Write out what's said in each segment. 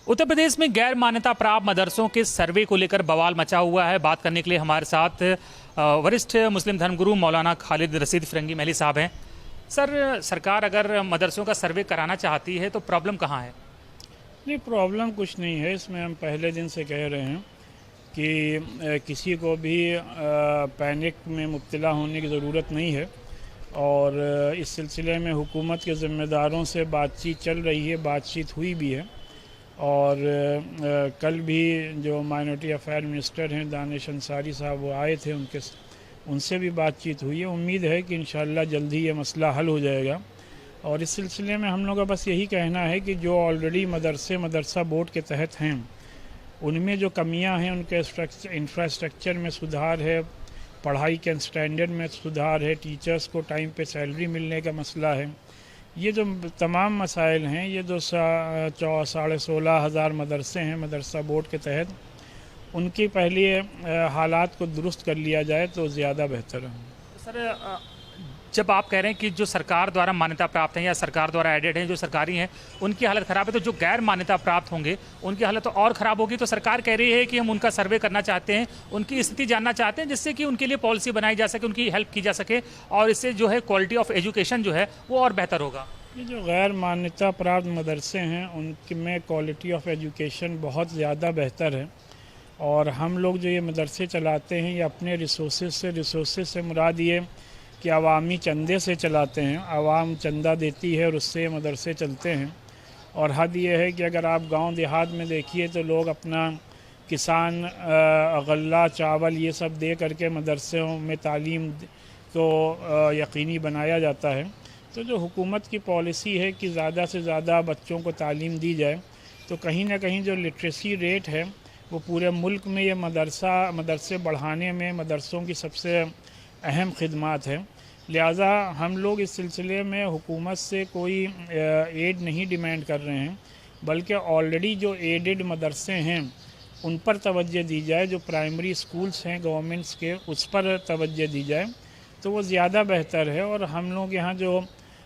उत्तर प्रदेश में गैर मान्यता प्राप्त मदरसों के सर्वे को लेकर बवाल मचा हुआ है। बात करने के लिए हमारे साथ वरिष्ठ मुस्लिम धर्मगुरु मौलाना खालिद रशीद फिरंगी महली साहब हैं। सर, सरकार अगर मदरसों का सर्वे कराना चाहती है तो प्रॉब्लम कहाँ है? नहीं, प्रॉब्लम कुछ नहीं है। इसमें हम पहले दिन से कह रहे हैं कि किसी को भी पैनिक में मुब्तला होने की ज़रूरत नहीं है और इस सिलसिले में हुकूमत के ज़िम्मेदारों से बातचीत चल रही है, बातचीत हुई भी है। और कल भी जो माइनॉरिटी अफेयर मिनिस्टर हैं दानिश अंसारी साहब, वो आए थे, उनसे भी बातचीत हुई है। उम्मीद है कि इंशाअल्लाह जल्दी ये मसला हल हो जाएगा। और इस सिलसिले में हम लोग का बस यही कहना है कि जो ऑलरेडी मदरसा बोर्ड के तहत हैं उनमें जो कमियां हैं, उनके इंफ्रास्ट्रक्चर में सुधार है, पढ़ाई के स्टैंडर्ड में सुधार है, टीचर्स को टाइम पे सैलरी मिलने का मसला है, ये जो तमाम मसाइल हैं, ये जो 16,500 मदरसे हैं मदरसा बोर्ड के तहत, उनकी पहले हालात को दुरुस्त कर लिया जाए तो ज़्यादा बेहतर है। सर, जब आप कह रहे हैं कि जो सरकार द्वारा मान्यता प्राप्त हैं या सरकार द्वारा एडेड हैं, जो सरकारी हैं, उनकी हालत ख़राब है, तो जो गैर मान्यता प्राप्त होंगे उनकी हालत तो और ख़राब होगी। तो सरकार कह रही है कि हम उनका सर्वे करना चाहते हैं, उनकी स्थिति जानना चाहते हैं, जिससे कि उनके लिए पॉलिसी बनाई जा सके, उनकी हेल्प की जा सके और इससे जो है क्वालिटी ऑफ एजुकेशन जो है वो और बेहतर होगा। ये जो गैर मान्यता प्राप्त मदरसे हैं उनमें क्वालिटी ऑफ एजुकेशन बहुत ज़्यादा बेहतर है। और हम लोग जो ये मदरसे चलाते हैं ये अपने रिसोर्सेज से मुराद ये कि अवामी चंदे से चलाते हैं। आवाम चंदा देती है और उससे मदरसे चलते हैं। और हद ये है कि अगर आप गांव देहात में देखिए तो लोग अपना किसान गल्ला चावल ये सब दे करके मदरसों में तालीम को यकीनी बनाया जाता है। तो जो हुकूमत की पॉलिसी है कि ज़्यादा से ज़्यादा बच्चों को तालीम दी जाए, तो कहीं ना कहीं जो लिटरेसी रेट है वो पूरे मुल्क में ये मदरसे बढ़ाने में मदरसों की सबसे अहम खिदमत है। लिहाजा हम लोग इस सिलसिले में हुकूमत से कोई एड नहीं डिमांड कर रहे हैं, बल्कि ऑलरेडी जो एडेड मदरसे हैं उन पर तवज्जो दी जाए। जो प्राइमरी स्कूल्स हैं गवर्नमेंट्स के, उस पर तवज्जो दी जाए तो वो ज़्यादा बेहतर है। और हम लोग यहाँ जो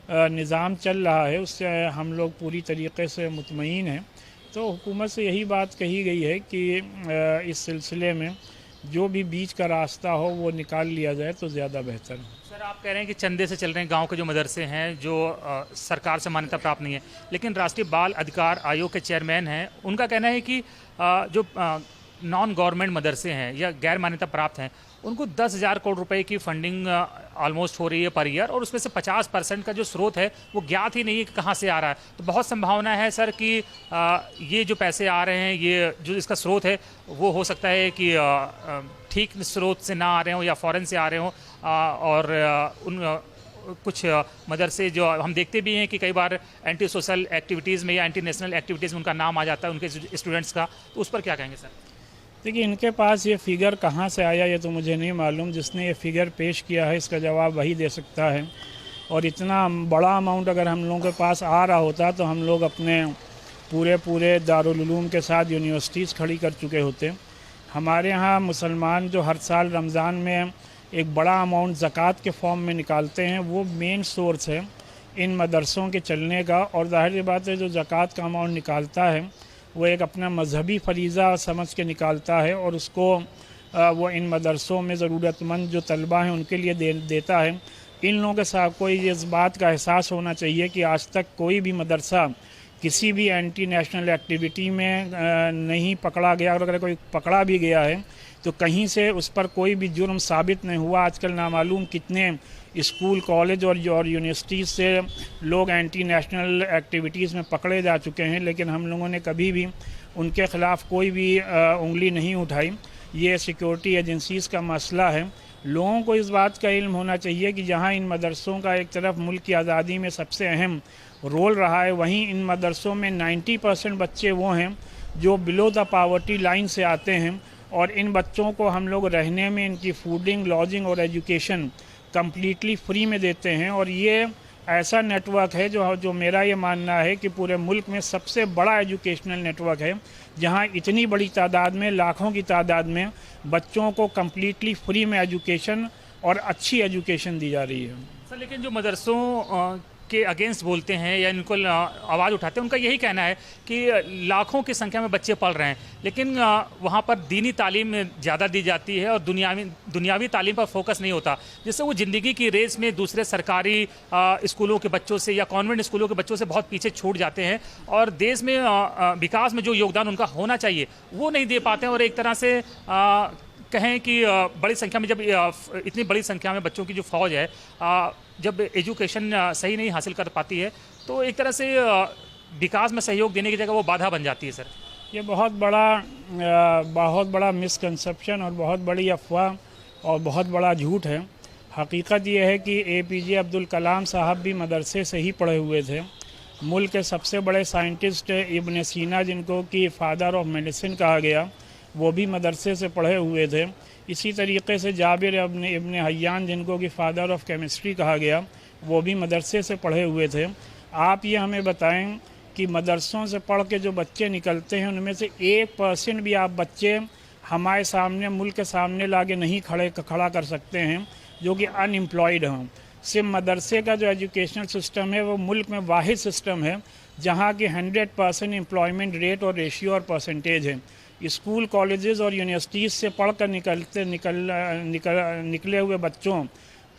निज़ाम चल रहा है उससे हम लोग पूरी तरीके से मुतमईन हैं। तो हुकूमत से यही बात कही गई है कि इस सिलसिले में जो भी बीच का रास्ता हो वो निकाल लिया जाए तो ज़्यादा बेहतर है। सर, आप कह रहे हैं कि चंदे से चल रहे हैं गांव के जो मदरसे हैं, जो सरकार से मान्यता प्राप्त नहीं है, लेकिन राष्ट्रीय बाल अधिकार आयोग के चेयरमैन हैं, उनका कहना है कि जो नॉन गवर्नमेंट मदरसे हैं या गैर मान्यता प्राप्त हैं उनको 10,000 करोड़ रुपए की फंडिंग ऑलमोस्ट हो रही है पर ईयर, और उसमें से 50% का जो स्रोत है वो ज्ञात ही नहीं है कि कहाँ से आ रहा है। तो बहुत संभावना है सर कि ये जो पैसे आ रहे हैं, ये जो इसका स्रोत है वो हो सकता है कि ठीक स्रोत से ना आ रहे हों या फॉरेन से आ रहे हों। और उन कुछ मदरसे जो हम देखते भी हैं कि कई बार एंटी सोशल एक्टिविटीज़ में या एंटी नेशनल एक्टिविटीज़ में उनका नाम आ जाता है उनके स्टूडेंट्स का, तो उस पर क्या कहेंगे सर? देखिए, इनके पास ये फ़िगर कहाँ से आया ये तो मुझे नहीं मालूम। जिसने ये फ़िगर पेश किया है इसका जवाब वही दे सकता है। और इतना बड़ा अमाउंट अगर हम लोगों के पास आ रहा होता तो हम लोग अपने पूरे दारुल उलूम के साथ यूनिवर्सिटीज़ खड़ी कर चुके होते। हमारे यहाँ मुसलमान जो हर साल रमज़ान में एक बड़ा अमाउंट ज़कात के फॉर्म में निकालते हैं, वो मेन सोर्स है इन मदरसों के चलने का। और ज़ाहिर बात है जो ज़कात का अमाउंट निकालता है वो एक अपना मजहबी फरीज़ा समझ के निकालता है और उसको वो इन मदरसों में ज़रूरतमंद जो तलबा हैं उनके लिए देता है। इन लोगों के साथ कोई इस बात का एहसास होना चाहिए कि आज तक कोई भी मदरसा किसी भी एंटी नेशनल एक्टिविटी में नहीं पकड़ा गया, और अगर कोई पकड़ा भी गया है तो कहीं से उस पर कोई भी जुर्म साबित नहीं हुआ। आजकल नामालूम कितने स्कूल, कॉलेज और यूनिवर्सिटीज़ से लोग एंटी नेशनल एक्टिविटीज़ में पकड़े जा चुके हैं, लेकिन हम लोगों ने कभी भी उनके ख़िलाफ़ कोई भी उंगली नहीं उठाई। ये सिक्योरिटी एजेंसीज़ का मसला है। लोगों को इस बात का इल्म होना चाहिए कि जहाँ इन मदरसों का एक तरफ मुल्क की आज़ादी में सबसे अहम रोल रहा है, वहीं इन मदरसों में 90% बच्चे वो हैं जो बिलो द पावर्टी लाइन से आते हैं। और इन बच्चों को हम लोग रहने में इनकी फूडिंग, लॉजिंग और एजुकेशन कम्प्लीटली फ्री में देते हैं। और ये ऐसा नेटवर्क है जो मेरा ये मानना है कि पूरे मुल्क में सबसे बड़ा एजुकेशनल नेटवर्क है, जहाँ इतनी बड़ी तादाद में, लाखों की तादाद में बच्चों को कम्प्लीटली फ्री में एजुकेशन और अच्छी एजुकेशन दी जा रही है। सर, लेकिन जो मदरसों के अगेंस्ट बोलते हैं या इनको आवाज़ उठाते हैं, उनका यही कहना है कि लाखों की संख्या में बच्चे पढ़ रहे हैं, लेकिन वहाँ पर दीनी तालीम ज़्यादा दी जाती है और दुनियावी तालीम पर फोकस नहीं होता, जिससे वो ज़िंदगी की रेस में दूसरे सरकारी स्कूलों के बच्चों से या कॉन्वेंट स्कूलों के बच्चों से बहुत पीछे छूट जाते हैं और देश में विकास में जो योगदान उनका होना चाहिए वो नहीं दे पाते हैं। और एक तरह से कहें कि बड़ी संख्या में जब इतनी बड़ी संख्या में बच्चों की जो फौज है जब एजुकेशन सही नहीं हासिल कर पाती है तो एक तरह से विकास में सहयोग देने की जगह वो बाधा बन जाती है। सर, ये बहुत बड़ा मिसकंसेप्शन और बहुत बड़ी अफवाह और बहुत बड़ा झूठ है। हकीकत ये है कि APJ अब्दुल कलाम साहब भी मदरसे से ही पढ़े हुए थे। मुल्क के सबसे बड़े साइंटिस्ट इब्न सीना, जिनको कि फादर ऑफ मेडिसिन कहा गया, वो भी मदरसे से पढ़े हुए थे। इसी तरीके से जाबिर इब्न हय्यान, जिनको कि फादर ऑफ केमिस्ट्री कहा गया, वो भी मदरसे से पढ़े हुए थे। आप ये हमें बताएं कि मदरसों से पढ़ के जो बच्चे निकलते हैं उनमें से 1% भी आप बच्चे हमारे सामने, मुल्क के सामने लाके नहीं खड़ा कर सकते हैं जो कि अनएम्प्लॉयड हों। सिर्फ मदरसे का जो एजुकेशनल सिस्टम है वो मुल्क में वाहिद सिस्टम है जहाँ की 100% एम्प्लॉयमेंट रेट और रेशियो और परसेंटेज है। स्कूल, कॉलेजेस और यूनिवर्सिटीज़ से पढ़कर निकले हुए बच्चों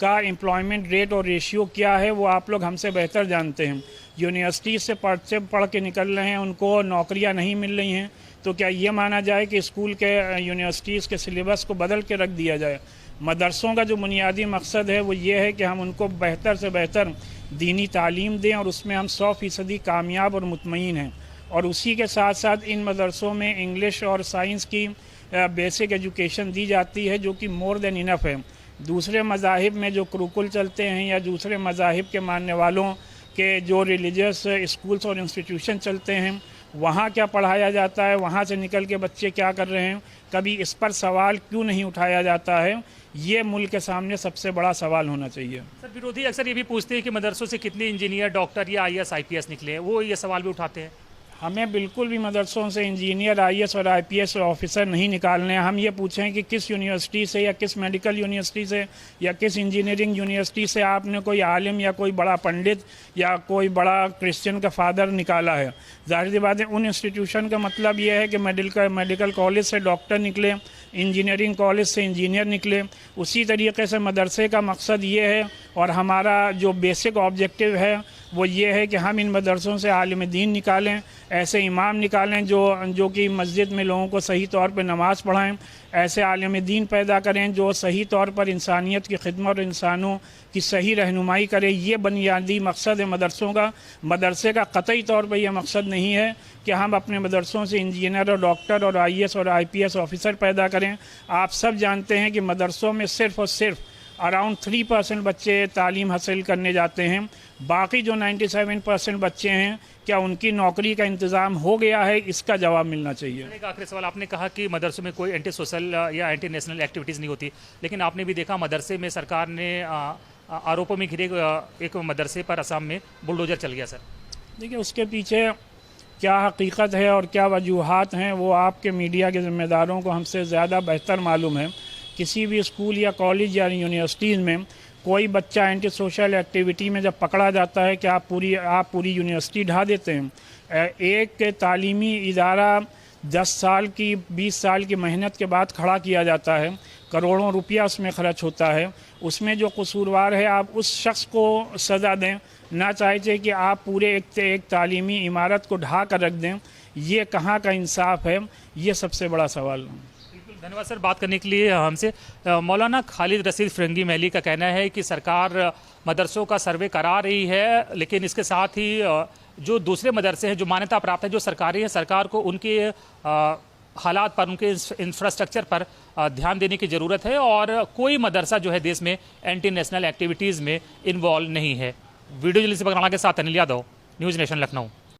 का एम्प्लॉयमेंट रेट और रेशियो क्या है वो आप लोग हमसे बेहतर जानते हैं। यूनिवर्सिटी से पढ़ के निकल रहे हैं, उनको नौकरियां नहीं मिल रही हैं, तो क्या ये माना जाए कि स्कूल के यूनिवर्सिटीज़ के सिलेबस को बदल के रख दिया जाए? मदरसों का जो बुनियादी मकसद है वो ये है कि हम उनको बेहतर से बेहतर दीनी तालीम दें और उसमें हम 100% कामयाब और मुतमईन हैं। और उसी के साथ साथ इन मदरसों में इंग्लिश और साइंस की बेसिक एजुकेशन दी जाती है जो कि मोर देन इनफ है। दूसरे मज़ाहिब में जो कुरुकुल चलते हैं या दूसरे मज़ाहिब के मानने वालों के जो रिलीजियस स्कूल्स और इंस्टीट्यूशन चलते हैं, वहाँ क्या पढ़ाया जाता है, वहाँ से निकल के बच्चे क्या कर रहे हैं, कभी इस पर सवाल क्यों नहीं उठाया जाता है? ये मुल्क के सामने सबसे बड़ा सवाल होना चाहिए। सर, विरोधी अक्सर ये भी पूछते हैं कि मदरसों से कितने इंजीनियर, डॉक्टर या IAS IPS निकले हैं, वो ये सवाल भी उठाते हैं। हमें बिल्कुल भी मदरसों से इंजीनियर, IAS और IPS ऑफिसर नहीं निकालने हैं। हम ये पूछें कि किस यूनिवर्सिटी से या किस मेडिकल यूनिवर्सिटी से या किस इंजीनियरिंग यूनिवर्सिटी से आपने कोई आलिम या कोई बड़ा पंडित या कोई बड़ा क्रिश्चियन का फादर निकाला है। जाहिर सी बात है उन इंस्टीट्यूशन का मतलब ये है कि मेडिकल कॉलेज से डॉक्टर निकले, इंजीनियरिंग कॉलेज से इंजीनियर निकले। उसी तरीके से मदरसे का मकसद ये है और हमारा जो बेसिक ऑब्जेक्टिव है वो ये है कि हम इन मदरसों से आलिम दीन निकालें, ऐसे इमाम निकालें जो कि मस्जिद में लोगों को सही तौर पर नमाज़ पढ़ाएं, ऐसे आलिम दीन पैदा करें जो सही तौर पर इंसानियत की खिदमत और इंसानों की सही रहनुमाई करें। ये बुनियादी मकसद है मदरसों का। मदरसे का कतई तौर पर यह मकसद नहीं है कि हम अपने मदरसों से इंजीनियर और डॉक्टर और IAS और IPS ऑफिसर पैदा करें। आप सब जानते हैं कि मदरसों में सिर्फ़ और सिर्फ अराउंड 3% बच्चे तालीम हासिल करने जाते हैं। बाकी जो 97% बच्चे हैं, क्या उनकी नौकरी का इंतज़ाम हो गया है? इसका जवाब मिलना चाहिए। एक आखिरी सवाल, आपने कहा कि मदरसों में कोई एंटी सोशल या एंटी नेशनल एक्टिविटीज़ नहीं होती, लेकिन आपने भी देखा मदरसे में सरकार ने आरोपों में घिरे एक मदरसे पर असम में बुलडोजर चल गया। सर, देखिए उसके पीछे क्या हकीकत है और क्या वजूहात हैं वो आपके मीडिया के ज़िम्मेदारों को हमसे ज़्यादा बेहतर मालूम है। किसी भी स्कूल या कॉलेज या यूनिवर्सिटीज़ में कोई बच्चा एंटी सोशल एक्टिविटी में जब पकड़ा जाता है कि आप पूरी यूनिवर्सिटी ढा देते हैं। एक तालीमी इदारा 10 साल की 20 साल की मेहनत के बाद खड़ा किया जाता है, करोड़ों रुपया उसमें खर्च होता है। उसमें जो कसूरवार है आप उस शख्स को सज़ा दें, ना चाहिए कि आप पूरे एक तालीमी इमारत को ढा कर रख दें। ये कहाँ का इंसाफ है? ये सबसे बड़ा सवाल है। धन्यवाद सर बात करने के लिए हमसे। मौलाना खालिद रशीद फिरंगी महली का कहना है कि सरकार मदरसों का सर्वे करा रही है, लेकिन इसके साथ ही जो दूसरे मदरसे हैं जो मान्यता प्राप्त है, जो सरकारी हैं, सरकार को उनके हालात पर, उनके इंफ्रास्ट्रक्चर पर ध्यान देने की ज़रूरत है और कोई मदरसा जो है देश में एंटी नेशनल एक्टिविटीज़ में इन्वॉल्व नहीं है। वीडियो जर्नलिस्ट बगराना के साथ अनिल यादव, न्यूज़ नेशन, लखनऊ।